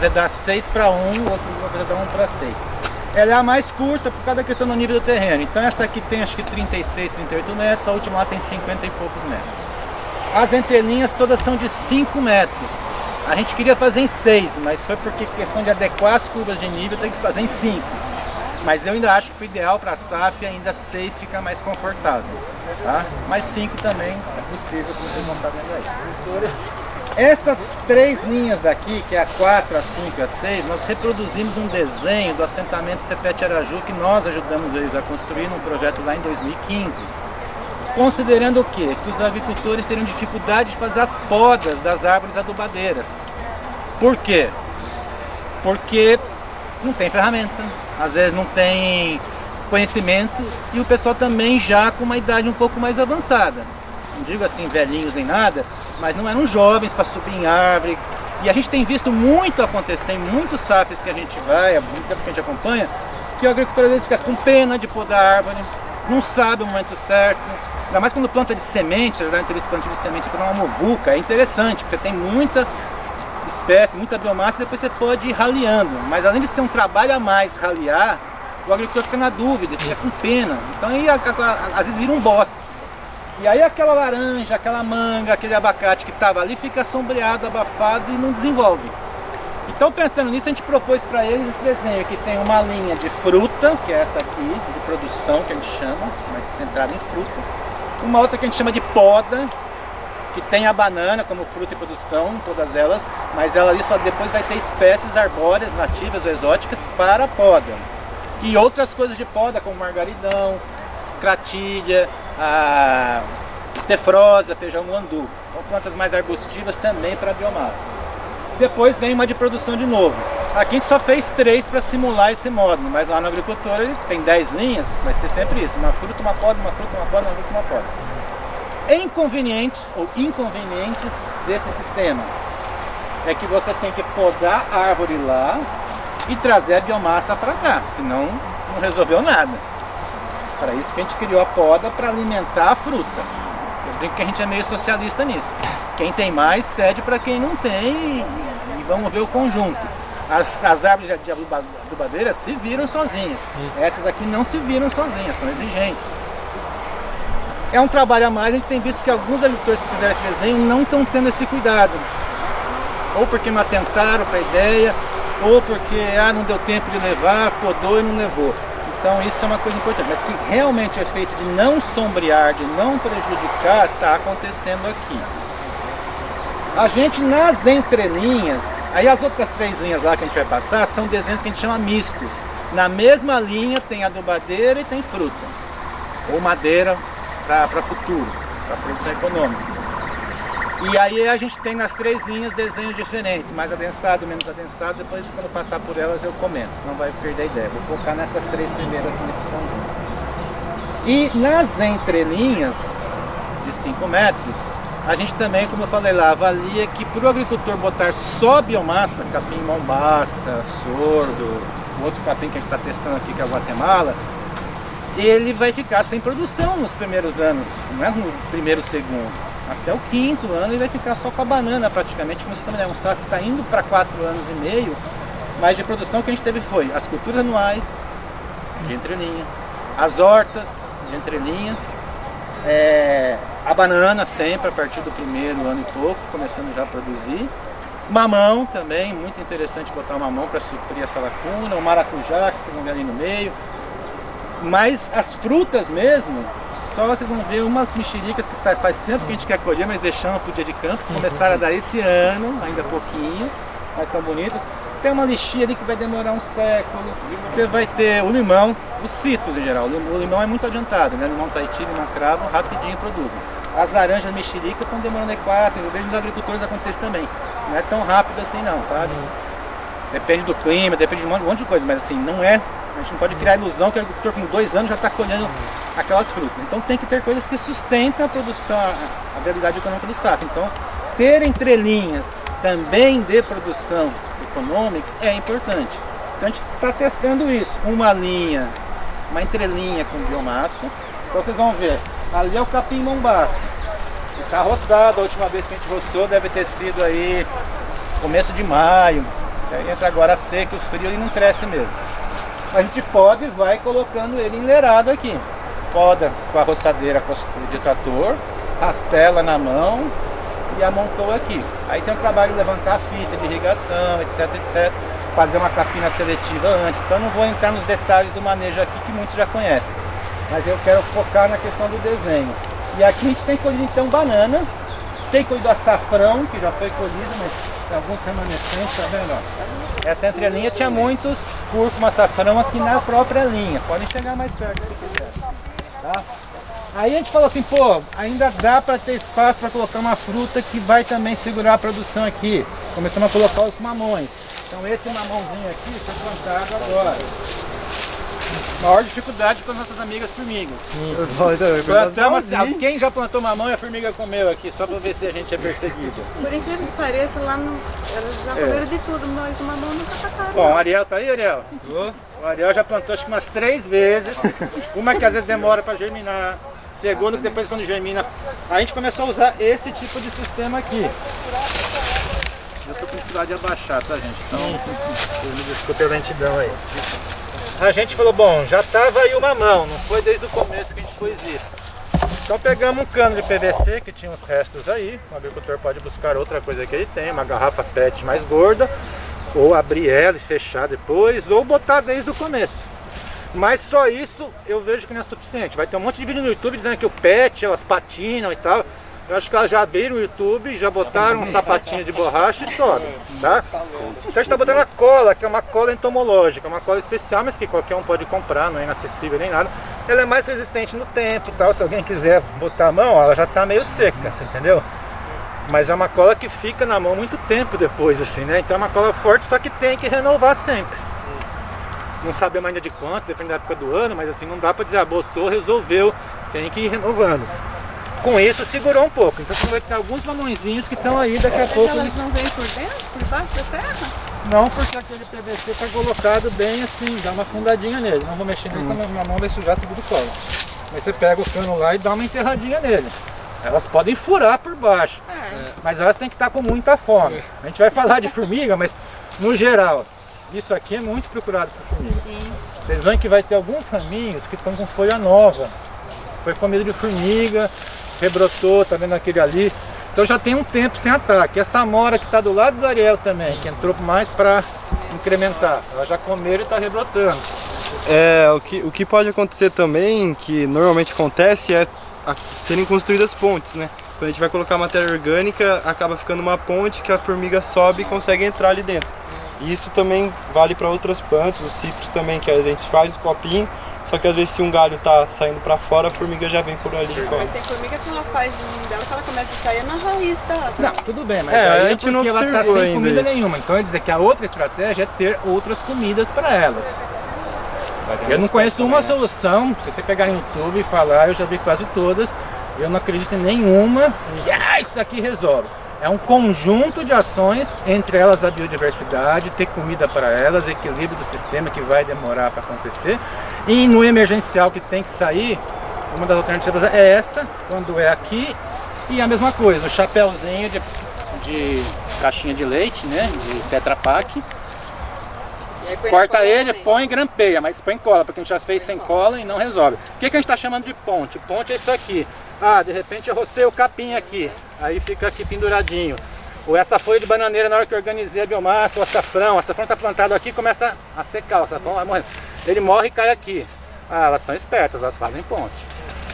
fazer da 6 para 1, o outro vou fazer da 1 para 6. Ela é a mais curta por causa da questão do nível do terreno. Então essa aqui tem acho que 36, 38 metros, a última lá tem 50 e poucos metros. As entrelinhas todas são de 5 metros. A gente queria fazer em 6, mas foi porque questão de adequar as curvas de nível tem que fazer em 5. Mas eu ainda acho que o ideal para a SAF ainda 6 fica mais confortável, tá? Mas 5 também é possível, como vocês vão estar vendo aí. Essas 3 linhas daqui, que é a 4, a 5 e a 6, nós reproduzimos um desenho do assentamento Cepete Araju que nós ajudamos eles a construir num projeto lá em 2015. Considerando o quê? Que os avicultores teriam dificuldade de fazer as podas das árvores adubadeiras. Por quê? Porque não tem ferramenta, às vezes não tem conhecimento e o pessoal também já com uma idade um pouco mais avançada. Não digo assim velhinhos nem nada, mas não eram jovens para subir em árvore. E a gente tem visto muito acontecer em muitos SAFs que a gente vai, há muito tempo que a gente acompanha, que o agricultor às vezes fica com pena de podar a árvore, não sabe o momento certo. Ainda mais quando planta de semente, você já deve ter visto plantio de semente para uma muvuca, é interessante, porque tem muita espécie, muita biomassa, e depois você pode ir raleando. Mas além de ser um trabalho a mais ralear, o agricultor fica na dúvida, fica com pena. Então aí às vezes vira um bosque. E aí aquela laranja, aquela manga, aquele abacate que estava ali fica sombreado, abafado e não desenvolve. Então pensando nisso, a gente propôs para eles esse desenho que tem uma linha de fruta, que é essa aqui, de produção que a gente chama, mais centrada em frutas. Uma outra que a gente chama de poda, que tem a banana como fruta e produção, todas elas, mas ela ali só depois vai ter espécies arbóreas, nativas ou exóticas para a poda. E outras coisas de poda, como margaridão, cratilha, a tefrosa, feijão muandu. Então plantas mais arbustivas também para biomassa. Depois vem uma de produção de novo. Aqui a gente só fez 3 para simular esse módulo, mas lá no agricultor ele tem 10 linhas, vai ser sempre isso, uma fruta, uma poda, uma fruta, uma poda, uma fruta, uma poda. Inconvenientes ou inconvenientes desse sistema é que você tem que podar a árvore lá e trazer a biomassa para cá, senão não resolveu nada. Para isso que a gente criou a poda, para alimentar a fruta. Eu brinco que a gente é meio socialista nisso. Quem tem mais cede para quem não tem e vamos ver o conjunto. As árvores de adubadeira se viram sozinhas. Essas aqui não se viram sozinhas, são exigentes. É um trabalho a mais, a gente tem visto que alguns agricultores que fizeram esse desenho não estão tendo esse cuidado. Ou porque não atentaram para a ideia, ou porque não deu tempo de levar, podou e não levou. Então isso é uma coisa importante, mas que realmente é feito de não sombrear, de não prejudicar, está acontecendo aqui. A gente nas entrelinhas, aí as outras 3 linhas lá que a gente vai passar são desenhos que a gente chama mistos. Na mesma linha tem adubadeira e tem fruta, ou madeira para futuro, para produção econômica. E aí a gente tem nas 3 linhas desenhos diferentes, mais adensado, menos adensado, depois quando passar por elas eu comento, senão vai perder a ideia. Vou focar nessas 3 primeiras aqui nesse conjunto. E nas entrelinhas de 5 metros, a gente também, como eu falei lá, avalia que para o agricultor botar só biomassa, capim mombaça, sordo, o outro capim que a gente está testando aqui que é a Guatemala, ele vai ficar sem produção nos primeiros anos, não é no primeiro, segundo. Até o 5º ano ele vai ficar só com a banana praticamente, como você também é um saco que está indo para 4 anos e meio, mas de produção que a gente teve foi as culturas anuais de entrelinha, as hortas de entrelinha, a banana sempre a partir do 1º ano e pouco, começando já a produzir, mamão também, muito interessante botar o mamão para suprir essa lacuna, o maracujá que vocês vão ver ali no meio, mas as frutas mesmo, só vocês vão ver umas mexericas que faz tempo que a gente quer colher, mas deixamos para o dia de campo, começaram a dar esse ano, ainda pouquinho, mas estão bonitas. Tem uma lixia ali que vai demorar um século, você vai ter o limão, os citros em geral, o limão é muito adiantado, né? Limão Tahiti, limão cravo, rapidinho produzem. As laranjas mexericas estão demorando 4, eu vejo nos agricultores acontecer isso também, não é tão rápido assim não, sabe? Depende do clima, depende de um monte de coisa, mas assim, não é. A gente não pode criar a ilusão que o agricultor com 2 anos já está colhendo aquelas frutas. Então tem que ter coisas que sustentam a produção, a viabilidade econômica do SAF. Então ter entrelinhas também de produção econômica é importante. Então a gente está testando isso. Uma linha, uma entrelinha com biomassa. Então vocês vão ver, ali é o capim mombaça. Está roçado, a última vez que a gente roçou deve ter sido aí começo de maio. Aí entra agora a seca, o frio, ele não cresce mesmo. A gente poda e vai colocando ele enleirado aqui. Poda com a roçadeira de trator, rastela na mão e amontou aqui. Aí tem o trabalho de levantar a fita de irrigação, etc, etc. Fazer uma capina seletiva antes. Então não vou entrar nos detalhes do manejo aqui que muitos já conhecem. Mas eu quero focar na questão do desenho. E aqui a gente tem colhido então banana, tem colhido açafrão, que já foi colhido, mas tem alguns remanescentes, tá vendo? Ó? Essa entrelinha tinha muitos cúrcuma, açafrão aqui na própria linha. Podem chegar mais perto se quiser. Tá? Aí a gente falou assim, pô, ainda dá para ter espaço para colocar uma fruta que vai também segurar a produção aqui. Começamos a colocar os mamões. Então esse mamãozinho aqui foi plantado agora. Maior dificuldade com as nossas amigas formigas. Plantamos assim, quem já plantou mamão e a formiga comeu aqui, só para ver se a gente é perseguida. Por incrível que pareça, lá no, elas já comeram de tudo, mas o mamão nunca atacaram. Bom, o Ariel tá aí, Ariel? O Ariel já plantou acho que umas 3 vezes. Uma que às vezes demora para germinar, segunda que depois quando germina. A gente começou a usar esse tipo de sistema aqui. Eu tô com dificuldade de abaixar, tá, gente? Então, me desculpe a lentidão aí. A gente falou, bom, já tava aí o mamão, não foi desde o começo que a gente pôs isso. Então pegamos um cano de PVC que tinha os restos aí, o agricultor pode buscar outra coisa que ele tem, uma garrafa PET mais gorda, ou abrir ela e fechar depois, ou botar desde o começo. Mas só isso eu vejo que não é suficiente. Vai ter um monte de vídeo no YouTube dizendo que o PET, elas patinam e tal. Eu acho que elas já abriram o YouTube, já botaram um sapatinho de borracha e sobe, tá? Então a gente está botando a cola, que é uma cola entomológica, uma cola especial, mas que qualquer um pode comprar, não é inacessível nem nada. Ela é mais resistente no tempo, tal. Se alguém quiser botar a mão, ela já está meio seca, você entendeu? Mas é uma cola que fica na mão muito tempo depois, assim, né? Então é uma cola forte, só que tem que renovar sempre. Não sabemos ainda de quanto, depende da época do ano, mas assim, não dá para dizer, botou, resolveu, tem que ir renovando. Com isso segurou um pouco, então você vai ter alguns mamõezinhos que estão aí daqui a pouco. Elas não vêm por dentro, por baixo da terra? Não, porque aquele PVC está colocado bem assim, dá uma fundadinha nele. Não vou mexer nisso, senão minha mão vai sujar tudo do colo. Mas você pega o cano lá e dá uma enterradinha nele. Elas podem furar por baixo, mas elas têm que estar com muita fome. A gente vai falar de formiga, mas no geral, isso aqui é muito procurado por formiga. Sim. Vocês veem que vai ter alguns raminhos que estão com folha nova. Foi comida de formiga, rebrotou, tá vendo aquele ali. Então já tem um tempo sem ataque. Essa amora que está do lado do Ariel também, que entrou mais para incrementar. Ela já comeram e está rebrotando. O que pode acontecer também, que normalmente acontece, é serem construídas pontes, né? Quando a gente vai colocar matéria orgânica, acaba ficando uma ponte que a formiga sobe e consegue entrar ali dentro. E isso também vale para outras plantas, os citros também, que a gente faz o copinho. Só que às vezes se um galho tá saindo para fora, a formiga já vem por ali. Mas tem formiga que ela faz de ninho dela, que ela começa a sair na raiz, tá? Não, tudo bem, mas a aí gente não porque ela está observou sem ainda comida isso. nenhuma. Então quer dizer que a outra estratégia é ter outras comidas para elas. Eu não conheço uma solução, se você pegar no YouTube e falar, eu já vi quase todas, eu não acredito em nenhuma, que isso aqui resolve. É um conjunto de ações, entre elas a biodiversidade, ter comida para elas, equilíbrio do sistema que vai demorar para acontecer. E no emergencial que tem que sair, uma das alternativas é essa, quando é aqui, e a mesma coisa, o chapéuzinho de caixinha de leite, né, de Tetra Pak. Corta ele, põe e grampeia, mas põe cola, porque a gente já fez sem cola e não resolve. O que a gente está chamando de ponte? Ponte é isso aqui. Ah, de repente eu rocei o capim aqui, aí fica aqui penduradinho. Ou essa folha de bananeira, na hora que eu organizei a biomassa, o açafrão está plantado aqui, começa a secar, o açafrão vai morrendo. Ele morre e cai aqui. Ah, elas são espertas, elas fazem ponte.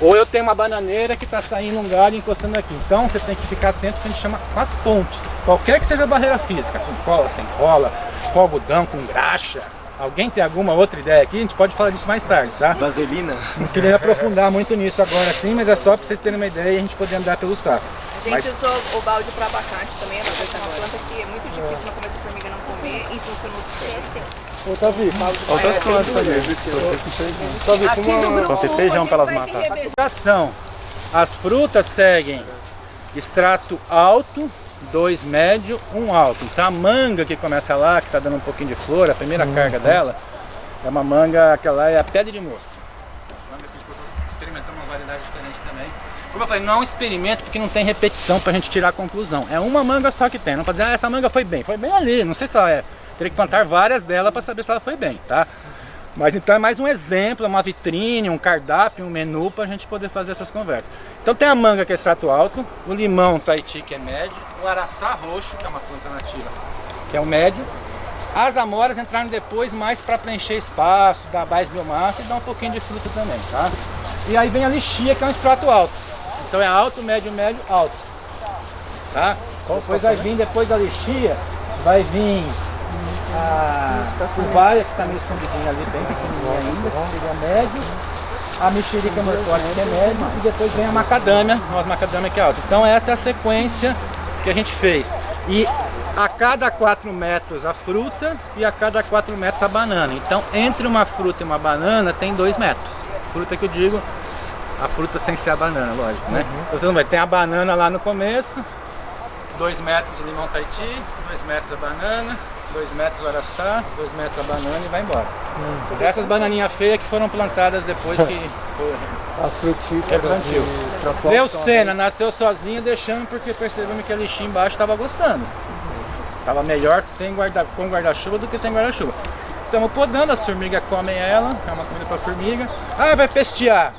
Ou eu tenho uma bananeira que está saindo um galho encostando aqui. Então você tem que ficar atento que a gente chama com as pontes. Qualquer que seja a barreira física, com cola, sem cola, com algodão, com graxa. Alguém tem alguma outra ideia aqui? A gente pode falar disso mais tarde, tá? Vaselina? Não queria aprofundar muito nisso agora sim, mas é só para vocês terem uma ideia e a gente poder andar pelo saco. A gente usou o balde para abacate também, abacate é uma planta que é muito difícil no começo a formiga não comer e funcionou super. Ô, Tavi, Outras plantas também. só ter feijão para elas matar. As frutas seguem extrato alto, 2 médio, 1 alto. Então a manga que começa lá, que está dando um pouquinho de flor, a primeira carga dela, é uma manga, aquela é a pedra de moça. Mangas que a gente experimentou umas variedades diferentes também. Como eu falei, não é um experimento porque não tem repetição para a gente tirar a conclusão. É uma manga só que tem. Não pode dizer, essa manga foi bem ali. Não sei se ela é Teria que plantar várias delas para saber se ela foi bem, tá? Mas então é mais um exemplo, uma vitrine, um cardápio, um menu para a gente poder fazer essas conversas. Então tem a manga, que é extrato alto, o limão Tahiti, que é médio, o araçá roxo, que é uma planta nativa, que é o médio. As amoras entraram depois mais para preencher espaço, dar mais biomassa e dar um pouquinho de fruta também, tá? E aí vem a lixia, que é um extrato alto. Então é alto, médio, médio, alto. Tá? Depois vai vir, depois da lixia, vai vir o vaia, que está meio escondidinho ali, bem pequenininho ainda, seria médio. A mexerica morcótica, que é médio. E depois vem a macadâmia, nossa macadâmia que é alta. Então essa é a sequência que a gente fez. E a cada 4 metros a fruta e a cada 4 metros a banana. Então entre uma fruta e uma banana tem 2 metros. Fruta que eu digo, a fruta sem ser a banana, lógico, né? Então você não vai ter a banana lá no começo, 2 metros o limão Tahiti, 2 metros a banana, 2 metros o araçá, 2 metros a banana e vai embora. Essas bananinhas feias que foram plantadas depois que As frutíferas. é plantio. Leucena nasceu sozinha, deixando porque percebemos que a lixinha embaixo estava gostando. Estava melhor com guarda-chuva do que sem guarda-chuva. Estamos podando, as formigas comem ela, é uma comida para formiga. Ah, vai pestear.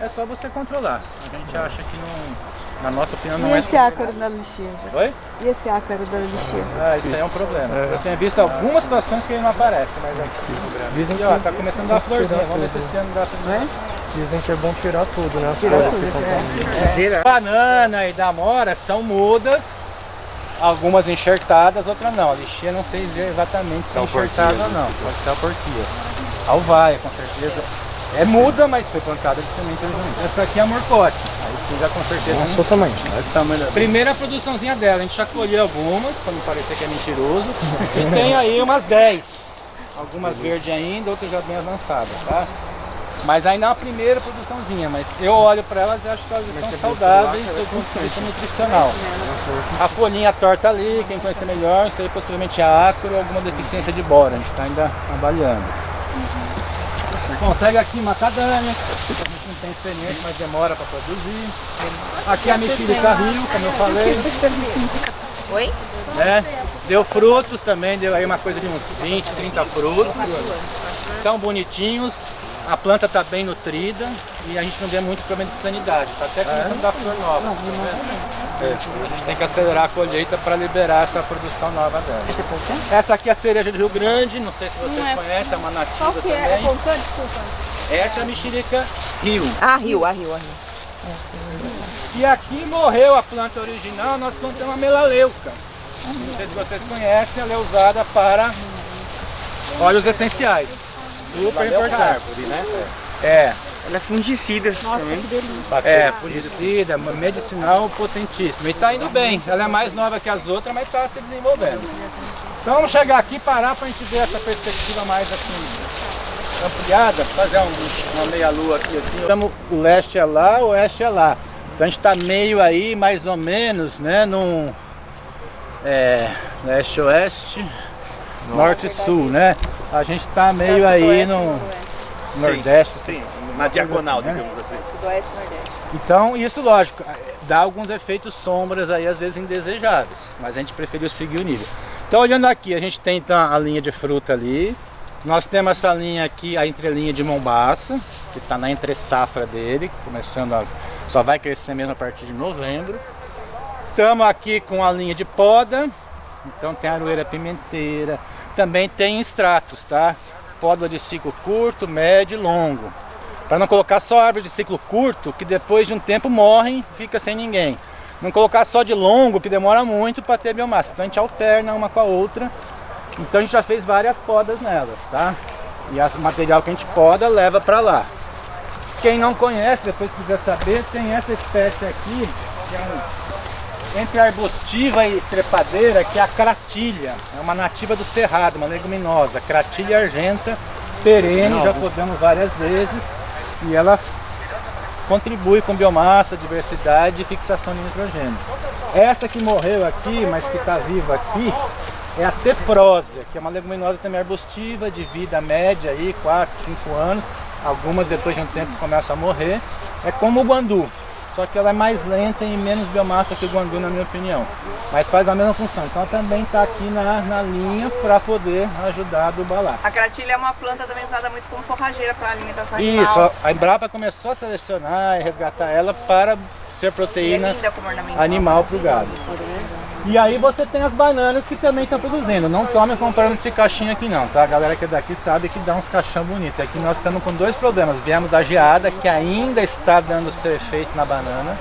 É só você controlar. A gente acha que não, na nossa opinião, não E é. esse ácaro da lixia? Oi? E esse ácaro da lixia? Ah, isso aí é um problema. Eu tenho visto algumas situações que ele não aparece, mas aqui. Dizem que tá começando a dar florzinha. Vamos ver se esse ano dá florzinha. Dizem que é bom tirar tudo, né? Tirar tudo, Banana e da amora são mudas, algumas enxertadas, outras não. A lixia não sei dizer exatamente se é enxertada ou não. Pode ser a porquia. A uvaia, com certeza. É muda, mas foi plantada de semente original. Essa aqui é a morcote. Aí sim, já com certeza. Nossa, o tamanho. Primeira produçãozinha dela, a gente já colheu algumas, para não parecer que é mentiroso. E tem aí umas 10. Algumas verdes ainda, outras já bem avançadas, tá? Mas ainda é uma primeira produçãozinha, mas eu olho para elas e acho que elas estão saudáveis do ponto de vista nutricional. A folhinha torta ali, quem conhecer melhor, isso aí possivelmente é ácaro ou alguma deficiência de bora, a gente está ainda avaliando. Bom, pega aqui macadâmia, a gente não tem experiência, mas demora para produzir. Aqui a mexerica rio, como eu falei. Oi? Né? Deu frutos também, deu aí uma coisa de uns 20, 30 frutos. Estão bonitinhos, a planta está bem nutrida e a gente não tem muito problema de sanidade. Está até começando a dar flor nova. Tá vendo? A gente tem que acelerar a colheita para liberar essa produção nova dela. Essa aqui é a cereja do Rio Grande, não sei se vocês conhecem, é uma nativa Qual que é? também. Desculpa. Essa é a mexerica rio. Rio. E aqui morreu a planta original, nós plantamos a melaleuca. Não sei se vocês conhecem, ela é usada para óleos essenciais. Super importante. É. Ela é fungicida. Nossa, que delícia. É, fungicida, medicinal potentíssima. E tá indo bem. Ela é mais nova que as outras, mas está se desenvolvendo. Então vamos chegar aqui e parar para a gente ver essa perspectiva mais assim ampliada, fazer uma meia-lua aqui assim. O leste é lá, o oeste é lá. Então a gente está meio aí, mais ou menos, né, num leste-oeste, norte-sul, né? A gente está meio aí no nordeste. Sim, na diagonal, digamos assim. Sudoeste e Nordeste. Então, isso lógico, dá alguns efeitos sombras aí, às vezes indesejáveis, mas a gente preferiu seguir o nível. Então, olhando aqui, a gente tem então a linha de fruta ali. Nós temos essa linha aqui, a entrelinha de Mombaça, que está na entre-safra dele, só vai crescer mesmo a partir de novembro. Estamos aqui com a linha de poda, então tem a aroeira pimenteira, também tem extratos, tá? Poda de ciclo curto, médio e longo. Para não colocar só árvore de ciclo curto, que depois de um tempo morrem e fica sem ninguém. Não colocar só de longo, que demora muito para ter biomassa. Então a gente alterna uma com a outra. Então a gente já fez várias podas nelas, tá? E o material que a gente poda leva para lá. Quem não conhece, depois quiser saber, tem essa espécie aqui, que é entre arbustiva e trepadeira, que é a cratilha. É uma nativa do cerrado, uma leguminosa. Cratilha argenta, perene, já podamos várias vezes. E ela contribui com biomassa, diversidade e fixação de nitrogênio. Essa que morreu aqui, mas que está viva aqui, é a teprósia, que é uma leguminosa também arbustiva, de vida média, aí, 4, 5 anos. Algumas depois de um tempo começam a morrer. É como o guandu. só que ela é mais lenta e menos biomassa que o guandu, na minha opinião. Mas faz a mesma função. Então ela também está aqui na linha para poder ajudar a adubar lá. A gratilha é uma planta também usada muito como forrageira para alimentação animal. Isso, a Embrapa começou a selecionar e resgatar ela para ser proteína linda como ornamental. animal para o gado. E aí você tem as bananas que também estão produzindo. Não tome comprando esse caixinho aqui não, tá? A galera que é daqui sabe que dá uns caixão bonitos. Aqui nós estamos com dois problemas. Viemos da geada, que ainda está dando seu efeito na banana.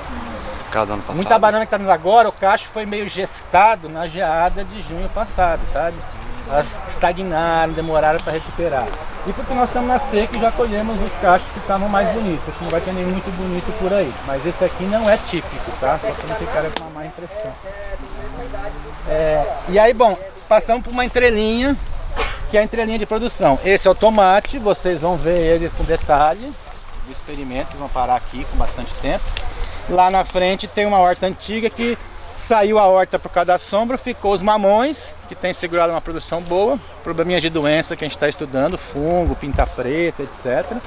Muita banana que está dando agora, o cacho foi meio gestado na geada de junho passado, sabe? Elas estagnaram, demoraram para recuperar. E porque nós estamos na seca e já colhemos os cachos que estavam mais bonitos. Acho que não vai ter nenhum muito bonito por aí. Mas esse aqui não é típico, tá? Só para não ficar com uma má impressão. E aí, bom, passamos por uma entrelinha, que é a entrelinha de produção. Esse é o tomate, vocês vão ver ele com detalhe do experimento, vocês vão parar aqui com bastante tempo. Lá na frente tem uma horta antiga que saiu a horta por causa da sombra, ficou os mamões, que tem segurado uma produção boa, probleminhas de doença que a gente está estudando, fungo, pinta preta, etc.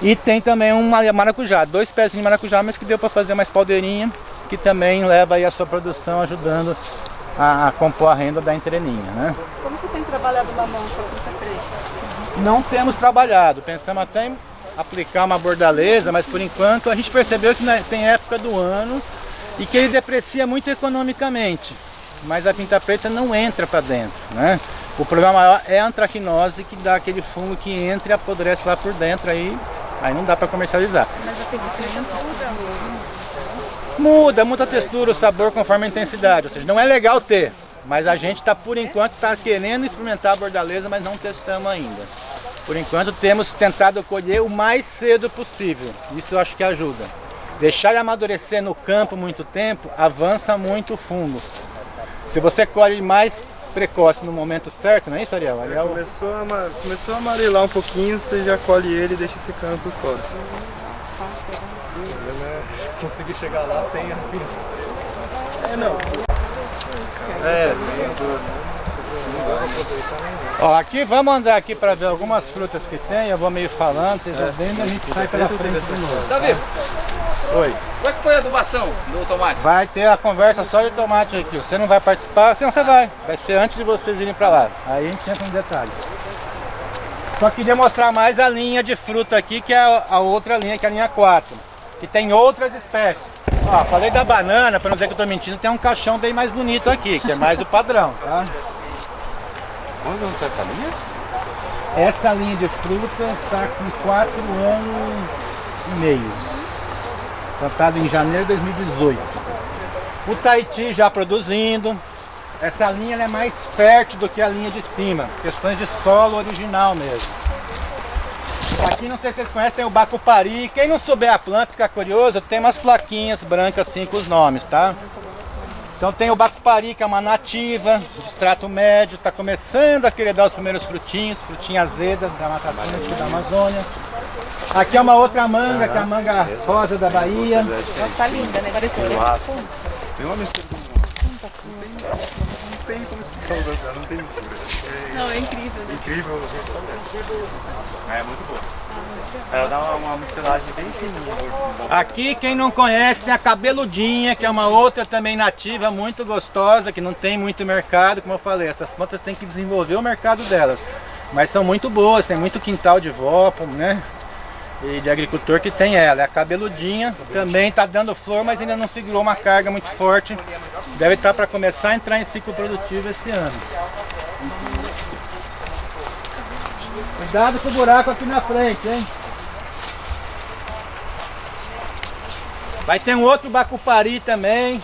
E tem também um maracujá, 2 pezinhos de maracujá, mas que deu para fazer uma espaldeirinha, que também leva aí a sua produção, ajudando a compor a renda da entrelinha, né? Como que tem trabalhado mamão com a pinta preta? Não temos trabalhado, pensamos até em aplicar uma bordaleza, mas por enquanto a gente percebeu que tem época do ano e que ele deprecia muito economicamente, mas a pinta preta não entra para dentro, né? O problema maior é a antracnose, que dá aquele fungo que entra e apodrece lá por dentro, aí não dá para comercializar. Mas a textura Muda a textura, o sabor conforme a intensidade, ou seja, não é legal ter, mas a gente por enquanto está querendo experimentar a bordaleza, mas não testamos ainda. Por enquanto temos tentado colher o mais cedo possível, isso eu acho que ajuda. Deixar ele amadurecer no campo muito tempo, avança muito o fungo. Se você colhe mais precoce no momento certo, não é isso, Ariel? Começou a amarelar um pouquinho, você já colhe ele e deixa esse campo fora. Consegui chegar lá sem Ó, aqui vamos andar aqui para ver algumas frutas que tem, eu vou meio falando, vocês vão vendo e a gente sai pela frente de novo. Davi, Oi. como é que foi a adubação do tomate? Vai ter a conversa só de tomate aqui, você não vai participar, senão você vai ser antes de vocês irem para lá, aí a gente entra no detalhe. Só queria mostrar mais a linha de fruta aqui, que é a outra linha, que é a linha 4, que tem outras espécies. Ó, falei da banana, para não dizer que eu estou mentindo, tem um caixão bem mais bonito aqui, que é mais o padrão, tá? Onde está essa linha? Essa linha de fruta está com 4 anos e meio. Plantado em janeiro de 2018. O Tahiti já produzindo. Essa linha é mais fértil do que a linha de cima. Questões de solo original mesmo. Aqui não sei se vocês conhecem o bacupari. Quem não souber a planta, ficar curioso, tem umas plaquinhas brancas assim com os nomes, tá? Então tem o bacupari, que é uma nativa, de extrato médio, está começando a querer dar os primeiros frutinhos, frutinha azeda da Mata Atlântica da Amazônia. Aqui é uma outra manga, que é a manga rosa da Bahia. Ela tá linda, né? Parece Tem uma mistura não tem como explicar, não tem mistura. Não, é incrível. Incrível. É muito boa. Ela dá uma misturagem bem fininha. Aqui, quem não conhece, tem a cabeludinha, que é uma outra também nativa, muito gostosa, que não tem muito mercado, como eu falei. Essas plantas têm que desenvolver o mercado delas. Mas são muito boas, tem muito quintal de vó, né? E de agricultor que tem ela. É a cabeludinha, também está dando flor, mas ainda não segurou uma carga muito forte. Deve estar para começar a entrar em ciclo produtivo esse ano. Cuidado com o buraco aqui na frente, hein? Vai ter um outro bacupari também.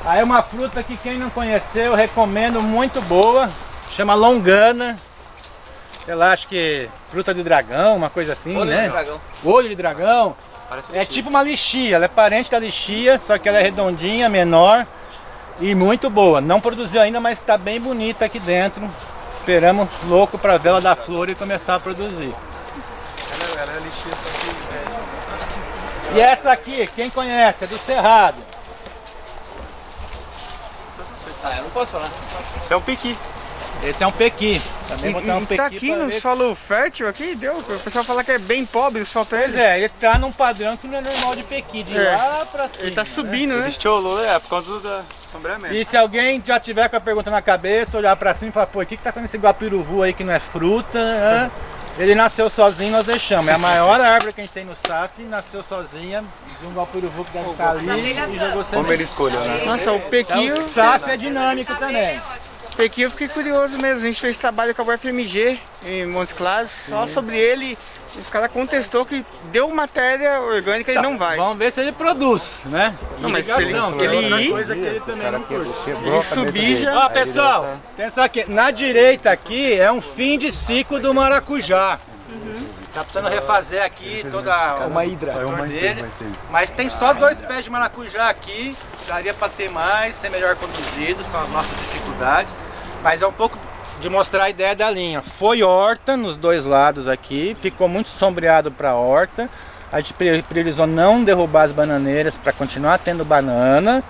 Aí uma fruta que quem não conheceu, eu recomendo, muito boa. Chama longana. Sei lá, acho que fruta de dragão, uma coisa assim, Olho né? de dragão. Olho de dragão. É tipo uma lixia, ela é parente da lixia, só que ela é redondinha, menor e muito boa. Não produziu ainda, mas está bem bonita aqui dentro. Esperamos louco para ver ela dar flor e começar a produzir. Ela é lixia, só que E essa aqui, quem conhece, é do Cerrado. Ah, eu não posso falar. isso é um piqui. Esse é um pequi. Também botar um pequi tá aqui pra no ver. solo fértil aqui, deu? O pessoal fala que é bem pobre o solo pra Pois ele. é, ele tá num padrão que não é normal de pequi, de lá pra cima. Ele tá subindo, né? Estiolou, por causa do sombreamento. E se alguém já tiver com a pergunta na cabeça, olhar pra cima e falar, pô, o que tá fazendo esse guapiruvu aí que não é fruta? Né? Ele nasceu sozinho, nós deixamos. É a maior árvore que a gente tem no SAF, nasceu sozinha, de um guapiruvu que deve estar ali e jogou semente. Como ele escolheu, né? Nossa, o pequi, Então, o SAF é dinâmico também. pequi eu fiquei curioso mesmo. A gente fez trabalho com a UFMG em Montes Claros, só sobre ele. Os caras contestou que deu matéria orgânica e não vai. Vamos ver se ele produz, né? Não, mas se Irrigação, que é ele outra ir, coisa que ele também não curte. Ele subir já. Ó, pessoal, atenção aqui. Na direita aqui é um fim de ciclo do maracujá. Tá precisando refazer aqui toda uma hidra dele. Mas tem só 2 pés de maracujá aqui. Daria para ter mais, ser melhor conduzido, são as nossas dificuldades. Mas é um pouco de mostrar a ideia da linha. Foi horta nos 2 lados aqui, ficou muito sombreado para horta. A gente priorizou não derrubar as bananeiras para continuar tendo banana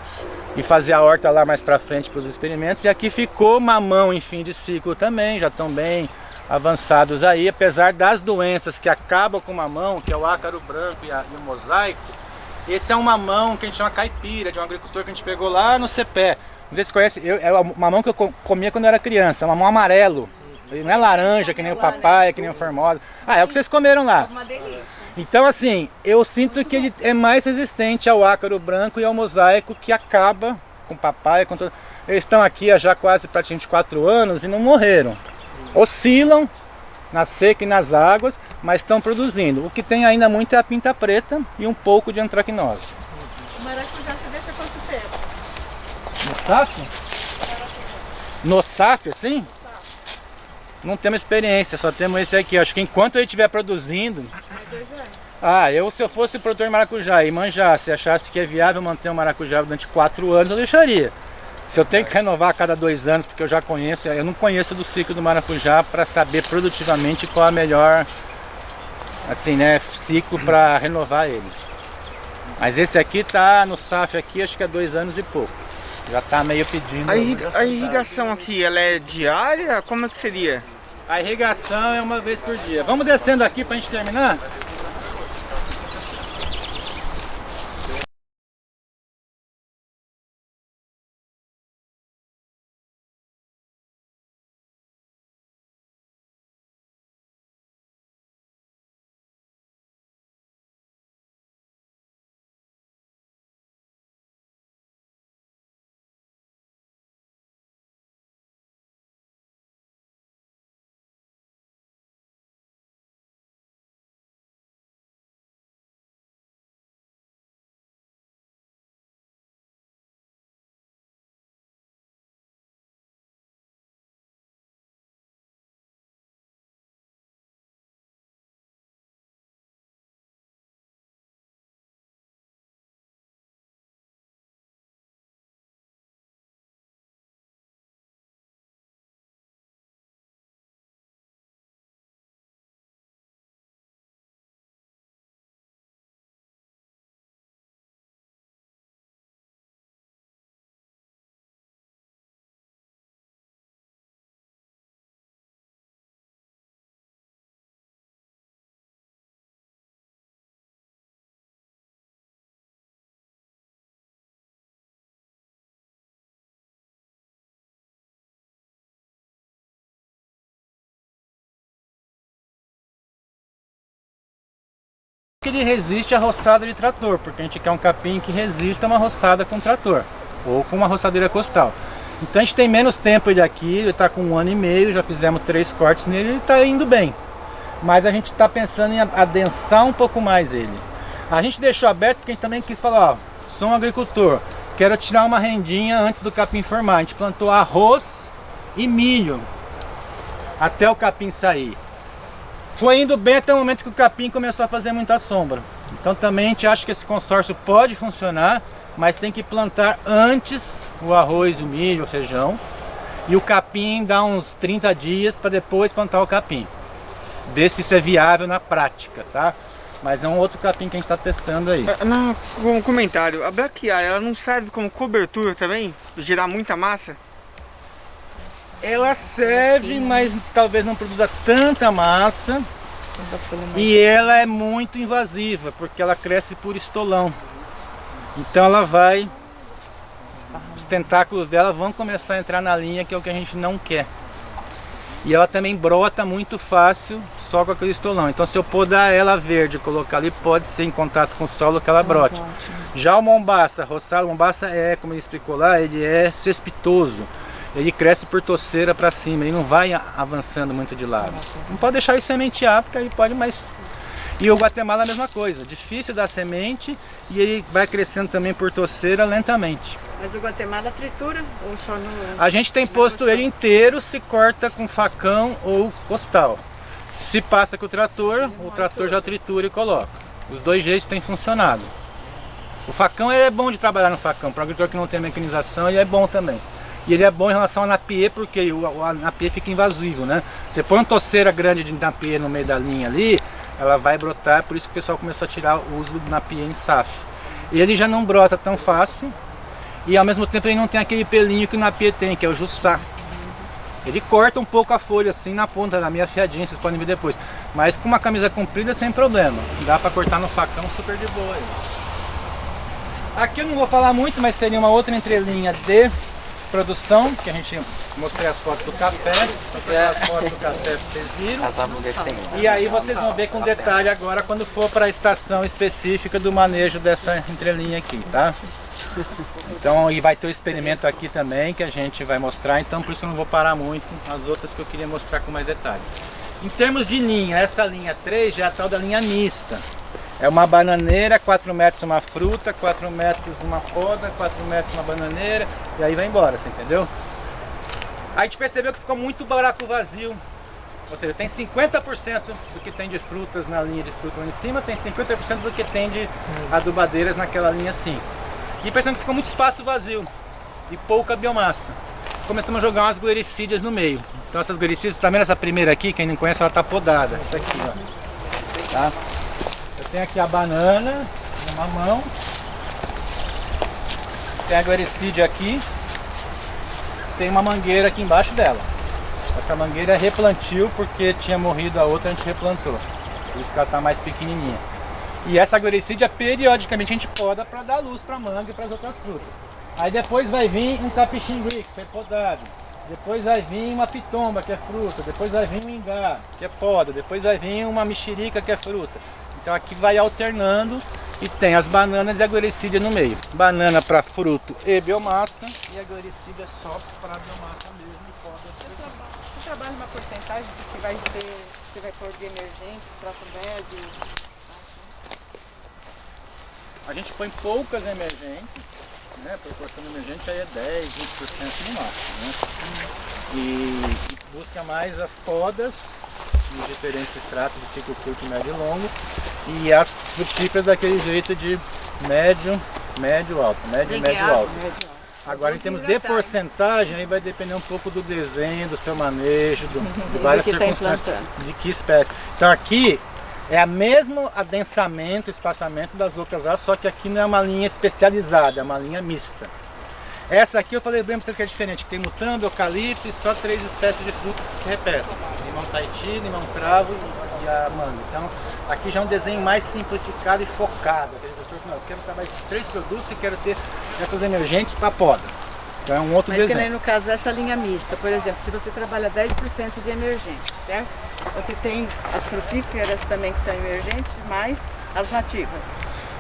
e fazer a horta lá mais para frente para os experimentos. E aqui ficou mamão em fim de ciclo também, já estão bem avançados aí, apesar das doenças que acabam com o mamão, que é o ácaro branco e o mosaico. Esse é um mamão que a gente chama caipira, de um agricultor que a gente pegou lá no Cepé. Não sei se você conhece, é o mamão que eu comia quando eu era criança, é um mamão amarelo. Ele não é laranja, que nem o papai, que nem o formosa. Ah, é o que vocês comeram lá. Uma delícia. Então assim, eu sinto que ele é mais resistente ao ácaro branco e ao mosaico, que acaba com o papai, com todo... Eles estão aqui há já quase praticamente 4 anos e não morreram. Oscilam na seca e nas águas, mas estão produzindo. O que tem ainda muito é a pinta preta e um pouco de antracnose. O maracujá você deixa quanto tempo? No SAF? No SAF, assim? Não temos experiência, só temos esse aqui. Acho que enquanto ele estiver produzindo... se eu fosse produtor de maracujá e manjasse, achasse que é viável manter um maracujá durante 4 anos, eu deixaria. Se eu tenho que renovar a cada 2 anos, porque eu já conheço, eu não conheço do ciclo do maracujá para saber produtivamente qual é a melhor, assim, né, ciclo para renovar ele. Mas esse aqui tá no SAF aqui, acho que é 2 anos e pouco. Já tá meio pedindo. A irrigação aqui, ela é diária? Como é que seria? A irrigação é uma vez por dia. Vamos descendo aqui pra gente terminar? Ele resiste à roçada de trator, porque a gente quer um capim que resista a uma roçada com trator ou com uma roçadeira costal. Então a gente tem menos tempo ele aqui, ele está com 1 ano e meio, já fizemos 3 cortes nele, ele está indo bem. Mas a gente está pensando em adensar um pouco mais ele. A gente deixou aberto porque a gente também quis falar, ó, sou um agricultor, quero tirar uma rendinha antes do capim formar. A gente plantou arroz e milho até o capim sair. Foi indo bem até o momento que o capim começou a fazer muita sombra. Então também a gente acha que esse consórcio pode funcionar, mas tem que plantar antes o arroz, o milho, o feijão. E o capim dá uns 30 dias para depois plantar o capim. Ver se isso é viável na prática, tá? Mas é um outro capim que a gente está testando aí. Um comentário, a braquiária, ela não serve como cobertura também? Gerar muita massa? Ela serve, mas talvez não produza tanta massa. E ela é muito invasiva, porque ela cresce por estolão. Então ela vai... Os tentáculos dela vão começar a entrar na linha, que é o que a gente não quer. E ela também brota muito fácil só com aquele estolão. Então se eu podar ela verde e colocar ali, pode ser em contato com o solo que ela brote. Já o mombaça, roçado, o mombaça é, como ele explicou lá, ele é cespitoso. Ele cresce por toceira para cima, ele não vai avançando muito de lado. Não pode deixar ele sementear, porque aí pode mais... E o Guatemala é a mesma coisa, difícil dar semente e ele vai crescendo também por toceira lentamente. Mas o Guatemala tritura ou só no... A gente tem posto ele inteiro, se corta com facão ou costal. Se passa com o trator já tritura e coloca. Os dois jeitos têm funcionado. O facão é bom de trabalhar no facão, para o agricultor que não tem mecanização ele é bom também. E ele é bom em relação ao napier, porque o napier fica invasivo, né? Você põe uma toceira grande de napier no meio da linha ali, ela vai brotar, por isso que o pessoal começou a tirar o uso do napier em SAF. Ele já não brota tão fácil e ao mesmo tempo ele não tem aquele pelinho que o napier tem, que é o juçá. Ele corta um pouco a folha assim na ponta, na meia afiadinha, vocês podem ver depois. Mas com uma camisa comprida sem problema, dá para cortar no facão super de boa. Aqui eu não vou falar muito, mas seria uma outra entrelinha de produção, que a gente mostrei as fotos do café, as fotos do café que vocês viram. E aí vocês vão ver com detalhe agora quando for para a estação específica do manejo dessa entrelinha aqui, tá? Então, e vai ter o experimento aqui também que a gente vai mostrar, então por isso eu não vou parar muito as outras que eu queria mostrar com mais detalhe. Em termos de linha, essa linha 3 já é a tal da linha mista. É uma bananeira, 4 metros uma fruta, 4 metros uma poda, 4 metros uma bananeira, e aí vai embora, você entendeu? Aí a gente percebeu que ficou muito buraco vazio, ou seja, tem 50% do que tem de frutas na linha de fruta lá em cima, tem 50% do que tem de adubadeiras naquela linha 5. E percebemos que ficou muito espaço vazio e pouca biomassa. Começamos a jogar umas glericídeas no meio. Então essas glericídeas, tá vendo essa primeira aqui, quem não conhece, ela tá podada, essa aqui, ó. Tá? Tem aqui a banana, o mamão, tem a glericídia aqui, tem uma mangueira aqui embaixo dela. Essa mangueira é replantio porque tinha morrido a outra, a gente replantou. Por isso que ela está mais pequenininha. E essa glericídia periodicamente a gente poda para dar luz para a manga e para as outras frutas. Aí depois vai vir um capixingui, que foi podado. Depois vai vir uma pitomba, que é fruta. Depois vai vir um ingá, que é poda. Depois vai vir uma mexerica, que é fruta. Então aqui vai alternando e tem as bananas e a glericídia no meio. Banana para fruto e biomassa e a glericídia só para biomassa mesmo e poda. Você trabalha uma porcentagem do que vai ter, você vai pôr de emergente, trato médio? A gente põe poucas emergentes, né? A proporção emergente aí é 10, 20% no máximo, né? E busca mais as podas nos diferentes estratos de ciclo curto, médio e longo, e as frutíferas daquele jeito de médio, médio, alto, médio, médio, alto. Agora em termos de porcentagem, aí vai depender um pouco do desenho, do seu manejo, de várias circunstâncias, de que espécie. Então aqui é o mesmo adensamento, espaçamento das outras áreas, só que aqui não é uma linha especializada, é uma linha mista. Essa aqui eu falei bem para vocês que é diferente, tem mutambo, eucalipto e só 3 espécies de frutas que se repetem. Limão Tahiti, limão cravo e a manga. Então aqui já é um desenho mais simplificado e focado. Eu quero trabalhar esses 3 produtos e quero ter essas emergentes para poda. Então é um outro desenho. Mas que nem no caso essa linha mista, por exemplo, se você trabalha 10% de emergente, certo? Você tem as frutíferas também que são emergentes, mais as nativas.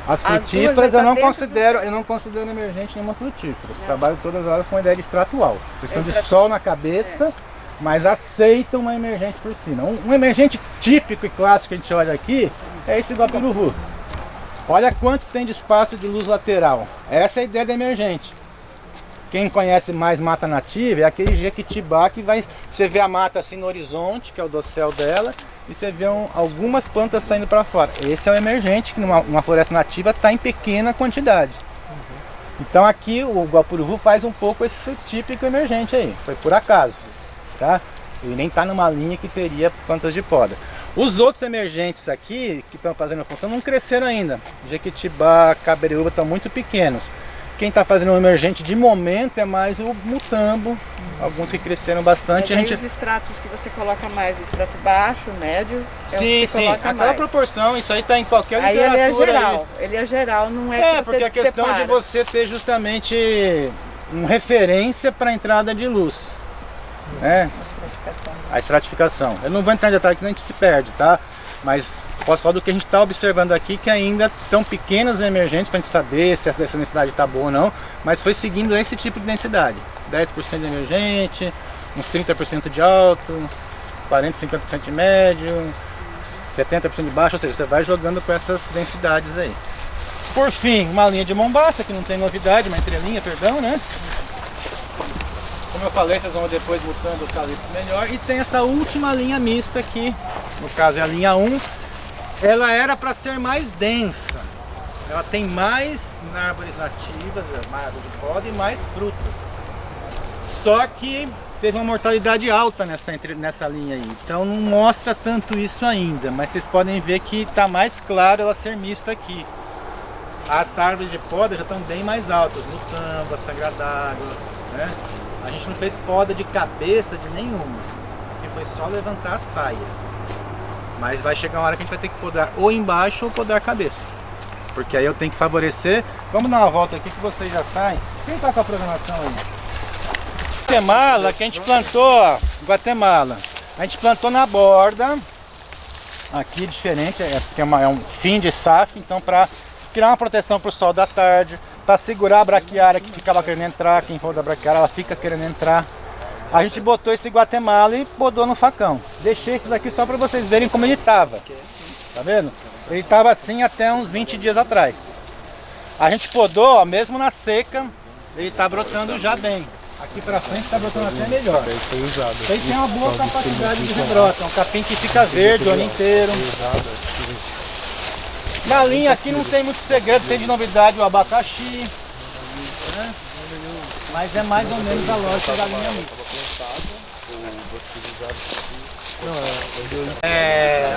As frutíferas eu não considero emergente nenhuma frutífera. Eu trabalho todas elas com a ideia de extrato alto. Questão de sol na cabeça, mas aceitam uma emergente por cima. Um emergente típico e clássico que a gente olha aqui é esse guapiruvu. Olha quanto tem de espaço de luz lateral. Essa é a ideia da emergente. Quem conhece mais mata nativa é aquele jequitibá que vai... Você vê a mata assim no horizonte, que é o dossel dela, e você vê algumas plantas saindo para fora. Esse é o emergente, que numa floresta nativa está em pequena quantidade. Então aqui o guapiruvu faz um pouco esse típico emergente aí, foi por acaso, tá? Ele nem está numa linha que teria plantas de poda. Os outros emergentes aqui, que estão fazendo a função, não cresceram ainda. Jequitibá, cabereúva estão muito pequenos. quem está fazendo um emergente de momento é mais o mutambo, alguns que cresceram bastante. Mas aí os extratos que você coloca mais, o extrato baixo, médio, é Sim, o que você coloca aquela mais. proporção, isso aí está em qualquer Aí ele é literatura. geral, ele é geral, não é que você Porque a questão de separa. você ter justamente uma referência para a entrada de luz, né? A estratificação. Eu não vou entrar em detalhes, senão a gente se perde, tá? Mas posso falar do que a gente está observando aqui, que ainda estão pequenas emergentes para a gente saber se essa densidade está boa ou não, mas foi seguindo esse tipo de densidade. 10% de emergente, uns 30% de alto, uns 40, 50% de médio, 70% de baixo, ou seja, você vai jogando com essas densidades aí. Por fim, uma linha de Mombaça, que não tem novidade, uma entrelinha, perdão, né? Como eu falei, vocês vão depois mutando o eucalipto melhor. E tem essa última linha mista aqui, no caso é a linha 1. Ela era para ser mais densa. Ela tem mais árvores nativas, mais árvore de poda e mais frutas. Só que teve uma mortalidade alta nessa linha aí. Então não mostra tanto isso ainda, mas vocês podem ver que está mais claro ela ser mista aqui. As árvores de poda já estão bem mais altas, mutamba, sangra d'água, né? A gente não fez poda de cabeça de nenhuma, porque foi só levantar a saia. Mas vai chegar uma hora que a gente vai ter que podar ou embaixo ou podar a cabeça. Porque aí eu tenho que favorecer. Vamos dar uma volta aqui que vocês já saem. Quem está com a programação aí? Guatemala, que a gente plantou, ó, Guatemala. A gente plantou na borda. Aqui diferente, porque é um fim de safra, então para criar uma proteção para o sol da tarde, para segurar a braquiária que ficava querendo entrar, quem for da braquiária, ela fica querendo entrar. A gente botou esse Guatemala e podou no facão. Deixei esses aqui só para vocês verem como ele estava. Tá vendo? Ele estava assim até uns 20 dias atrás. A gente podou, ó, mesmo na seca, ele está brotando já bem. Aqui para frente está brotando até melhor. Ele tem uma boa capacidade de rebrota, é um capim que fica verde o ano inteiro. Na linha aqui não tem muito segredo, tem de novidade o abacaxi, né? Mas é mais ou menos a lógica da linha mista.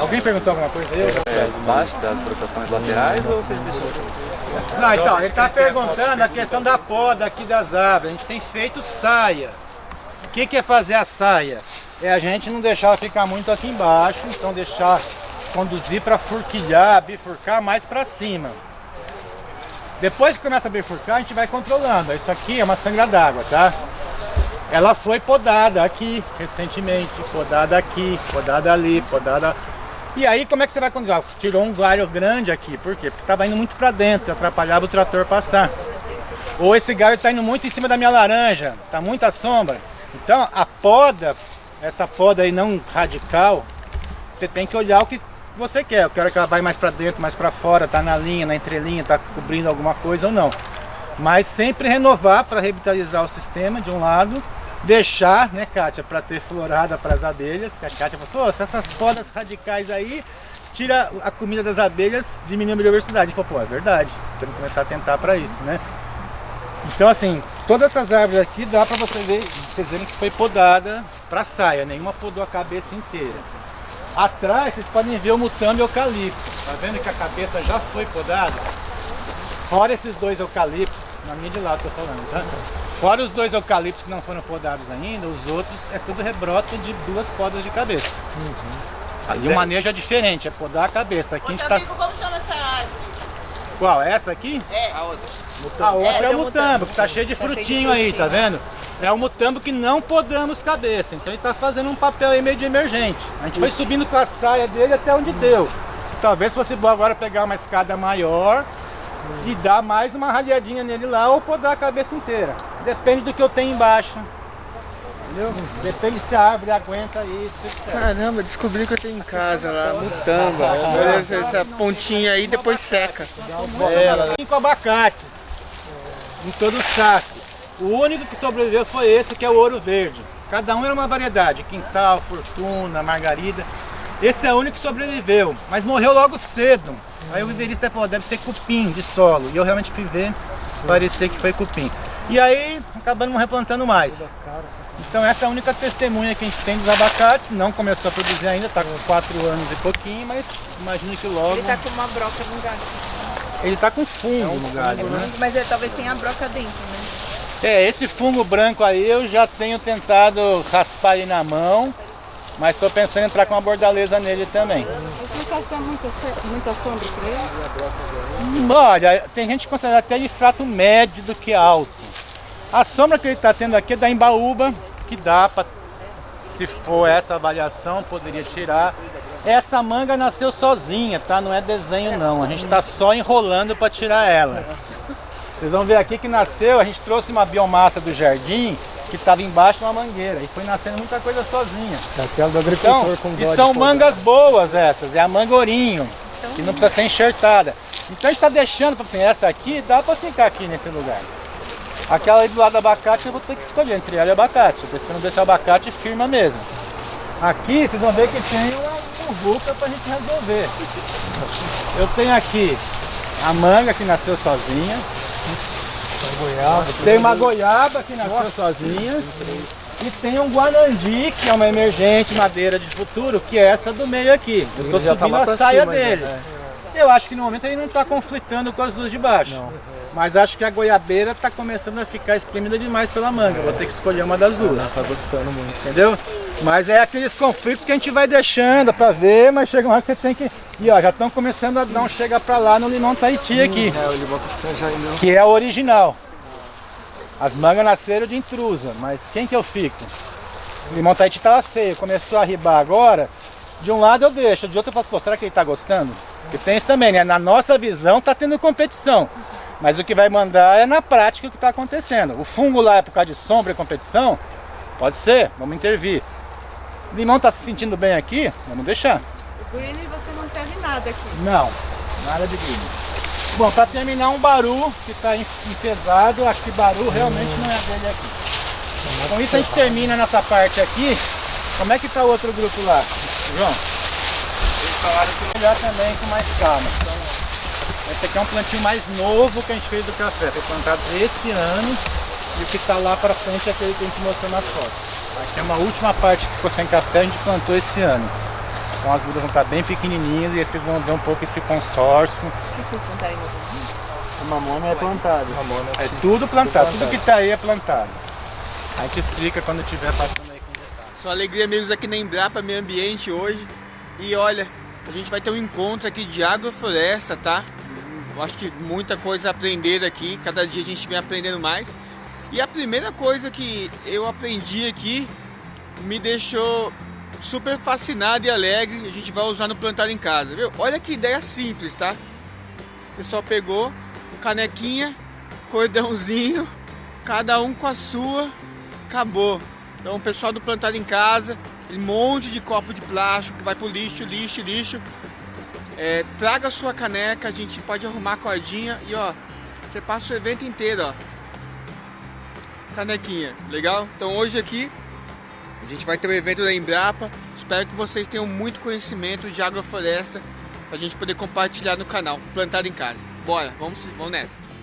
Alguém perguntou alguma coisa aí? As baixas, as brotações laterais ou vocês deixam? Não, então, ele está perguntando a questão da poda aqui das árvores. A gente tem feito saia. O que é fazer a saia? É a gente não deixar ela ficar muito aqui embaixo, então deixar conduzir para furquilhar, bifurcar mais para cima. Depois que começa a bifurcar, a gente vai controlando. Isso aqui é uma sangra d'água, tá? Ela foi podada aqui recentemente, podada aqui, podada ali, podada... E aí como é que você vai conduzir? Tirou um galho grande aqui, por quê? Porque estava indo muito para dentro, atrapalhava o trator passar. Ou esse galho está indo muito em cima da minha laranja, está muita sombra. Então a poda, essa poda aí não radical, você tem que olhar o que você quer. Eu quero que ela vai mais para dentro, mais para fora, tá na linha, na entrelinha, tá cobrindo alguma coisa ou não. Mas sempre renovar para revitalizar o sistema de um lado, deixar, né, Kátia, para ter florada para as abelhas. Que a Kátia falou, pô, se essas podas radicais aí tira a comida das abelhas, diminui a biodiversidade. A gente falou, pô, é verdade, temos que começar a tentar para isso, né? Então assim, todas essas árvores aqui dá para vocês verem que foi podada para saia, nenhuma podou a cabeça inteira. Atrás vocês podem ver o mutambo e o eucalipto. Tá vendo que a cabeça já foi podada? Fora esses dois eucaliptos, na minha de lá eu tô falando, tá? Fora os dois eucaliptos que não foram podados ainda, os outros é tudo rebrota de duas podas de cabeça. Ali o manejo é diferente, é podar a cabeça. Aqui a gente tá... Como chama essa árvore? Qual? Essa aqui? A outra. A outra é o mutambo, que tá cheio de frutinho aí, tá vendo? É o mutambo que não podamos cabeça, então ele tá fazendo um papel aí meio de emergente. A gente foi subindo com a saia dele até onde deu. Talvez fosse bom agora pegar uma escada maior e dar mais uma ralhadinha nele lá ou podar a cabeça inteira. Depende do que eu tenho embaixo. Entendeu? Depende se a árvore aguenta isso, etc. Caramba, descobri que eu tenho em casa lá, mutamba. Essa pontinha aí depois seca. Ela com abacates em todo o saco. O único que sobreviveu foi esse, que é o ouro verde. Cada um era uma variedade, quintal, fortuna, margarida. Esse é o único que sobreviveu, mas morreu logo cedo. Aí o viverista falou, deve ser cupim de solo. E eu realmente fui ver, parecia que foi cupim. E aí acabamos replantando mais. Então essa é a única testemunha que a gente tem dos abacates. Não começou a produzir ainda, está com 4 anos e pouquinho, mas imagino que logo... Ele tá com uma broca no galho. Ele tá com fungo no galho, né? Mas talvez tenha a broca dentro, né? Esse fungo branco aí eu já tenho tentado raspar ele na mão, mas estou pensando em entrar com uma bordaleza nele também. Você não está muita sombra para ele? Olha, tem gente que considera até de extrato médio do que alto. A sombra que ele está tendo aqui é da embaúba, que dá para, se for essa avaliação, poderia tirar. Essa manga nasceu sozinha, tá? Não é desenho não, a gente está só enrolando para tirar ela. Vocês vão ver aqui que nasceu, a gente trouxe uma biomassa do jardim que estava embaixo de uma mangueira e foi nascendo muita coisa sozinha. Aquela do agricultor com e são mangas boas essas, é a mangorinho, que não precisa ser enxertada. Então a gente está deixando para essa aqui, dá para ficar aqui nesse lugar. Aquela aí do lado do abacate eu vou ter que escolher entre ela e o abacate, eu estou esperando ver se o abacate firma mesmo. Aqui vocês vão ver que tem uma muvuca para a gente resolver. Eu tenho aqui a manga que nasceu sozinha. Tem uma goiaba que nasceu sozinha. E tem um guanandi, que é uma emergente madeira de futuro, que é essa do meio aqui. Eu estou subindo a saia dele. Eu acho que no momento ele não está conflitando com as duas de baixo. Mas acho que a goiabeira está começando a ficar espremida demais pela manga. Vou ter que escolher uma das duas. Tá gostando muito. Entendeu? Mas é aqueles conflitos que a gente vai deixando para ver, mas chega uma hora que você tem que... E ó, já estão começando a dar um chega para lá no limão Tahiti aqui. É, o limão Tahiti ainda. Que é o original. As mangas nasceram de intrusa, mas quem que eu fico? O limão Tahiti estava feio, começou a ribar agora. De um lado eu deixo, de outro eu faço, pô, será que ele está gostando? Porque tem isso também, né? Na nossa visão está tendo competição. Mas o que vai mandar é na prática o que está acontecendo. O fungo lá é por causa de sombra e competição? Pode ser, vamos intervir. O limão está se sentindo bem aqui? Vamos deixar. O green você não teve nada aqui. Não, nada de green. Bom, para terminar, um baru que está enfesado. Aqui baru realmente não é dele aqui. Com isso a gente termina nessa parte aqui. Como é que está o outro grupo lá, João? Eles falaram que melhor também com mais calma. Então, esse aqui é um plantio mais novo que a gente fez do café. Foi plantado esse ano e o que está lá para frente é aquele que a gente mostrou nas fotos. Aqui é uma última parte que ficou sem café, a gente plantou esse ano. Então as mudas vão estar bem pequenininhas e aí vocês vão ver um pouco esse consórcio. A mamona é plantada. É tudo plantado, tudo que está aí é plantado. A gente explica quando estiver passando aí com detalhes. Só alegria, amigos, aqui na Embrapa Meio Ambiente hoje. E olha, a gente vai ter um encontro aqui de agrofloresta, tá? Eu acho que muita coisa a aprender aqui, cada dia a gente vem aprendendo mais. E a primeira coisa que eu aprendi aqui me deixou super fascinado e alegre. A gente vai usar no Plantar em Casa, viu? Olha que ideia simples, tá? O pessoal pegou canequinha, cordãozinho, cada um com a sua, acabou. Então o pessoal do Plantar em Casa, um monte de copo de plástico que vai pro lixo. Traga a sua caneca, a gente pode arrumar a cordinha e ó, você passa o evento inteiro, ó. Canequinha, legal? Então hoje aqui a gente vai ter o evento da Embrapa. Espero que vocês tenham muito conhecimento de agrofloresta pra gente poder compartilhar no canal Plantar em Casa. Bora, vamos nessa!